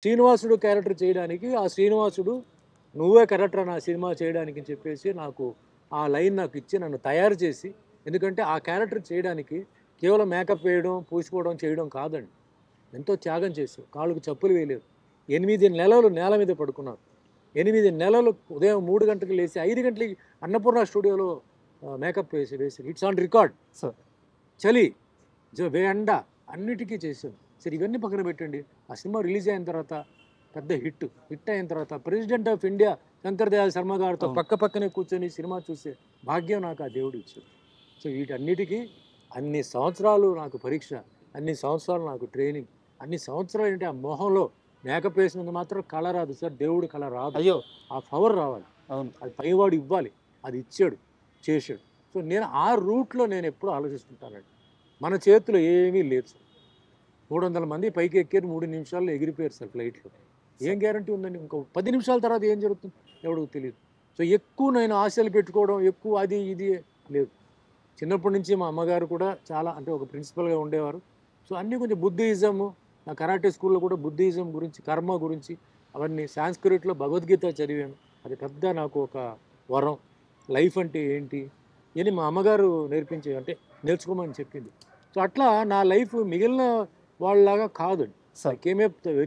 శ్రీనివాసుడు క్యారెక్టర్ చేయడానికి ఆ శ్రీనివాసుడు నువ్వే కరెక్టరా నా సినిమా చేయడానికి అని చెప్పేసి నాకు ఆ లైన్ నాకు ఇచ్చి నన్ను తయారు చేసి ఎందుకంటే ఆ క్యారెక్టర్ చేయడానికి కేవలం మేకప్ వేయడం పూసుకోవడం చేయడం కాదండి ఎంతో త్యాగం చేశారు కాళ్ళకు చెప్పులు వేయలేదు 8 నెలలు నేల మీద పడుకున్నారు 8 నెలలు ఉదయం 3 గంటలకు లేచి 5 గంటలకి అన్నపూర్ణ స్టూడియోలో మేకప్ వేసి ఇట్స్ ఆన్ రికార్డ్ సార్ చలి ఎండ అన్నిటికీ చేశాను సరే ఇవన్నీ పక్కన పెట్టండి ఆ సినిమా రిలీజ్ అయిన తర్వాత పెద్ద హిట్ అయిన తర్వాత president of India Shankar Dayal Sharma గారితో పక్క పక్కనే కూర్చొని సినిమా చూసే భాగ్యం నాకు ఆ దేవుడు ఇచ్చాడు సో వీటన్నిటికీ అన్ని సంవత్సరాలు నాకు పరీక్ష అన్ని సంవత్సరాలు నాకు ట్రైనింగ్ అన్ని సంవత్సరాలు ఏంటి ఆ మొహంలో మేకప్ వేసినందుకు మాత్రం కళ రాదు సార్ దేవుడు కళ రాదు అయ్యో ఆ పవర్ రావాలి అవును అది పైవాడు ఇవ్వాలి అది ఇచ్చాడు చేశాడు సో నేను ఆ రూట్లో నేను ఎప్పుడూ ఆలోచిస్తుంటానండి మన చేతిలో ఏమీ లేదు సార్ 300 మంది పైకి ఎక్కారు 3 నిమిషాల్లో ఎగిరిపోయారు సార్ ఫ్లైట్లో ఏం గ్యారంటీ ఉందండి ఇంకో 10 నిమిషాల తర్వాత ఏం జరుగుతుంది ఎవరికి తెలియదు సో ఎక్కువ నేను ఆశలు పెట్టుకోవడం ఎక్కువ అది ఇది లేదు చిన్నప్పటి నుంచి మా అమ్మగారు కూడా చాలా అంటే ఒక ప్రిన్సిపల్గా ఉండేవారు సో అన్నీ కొంచెం బుద్ధిజము నా కరాటే స్కూల్లో కూడా బుద్ధిజం గురించి కర్మ గురించి అవన్నీ సాంస్క్రిట్లో భగవద్గీత చదివాను అది పెద్ద నాకు ఒక వరం లైఫ్ అంటే ఏంటి అని మా అమ్మగారు నేర్పించే అంటే నేర్చుకోమని చెప్పింది సో అట్లా నా లైఫ్ మిగిలిన వాళ్ళలాగా కాదు సార్ కేమే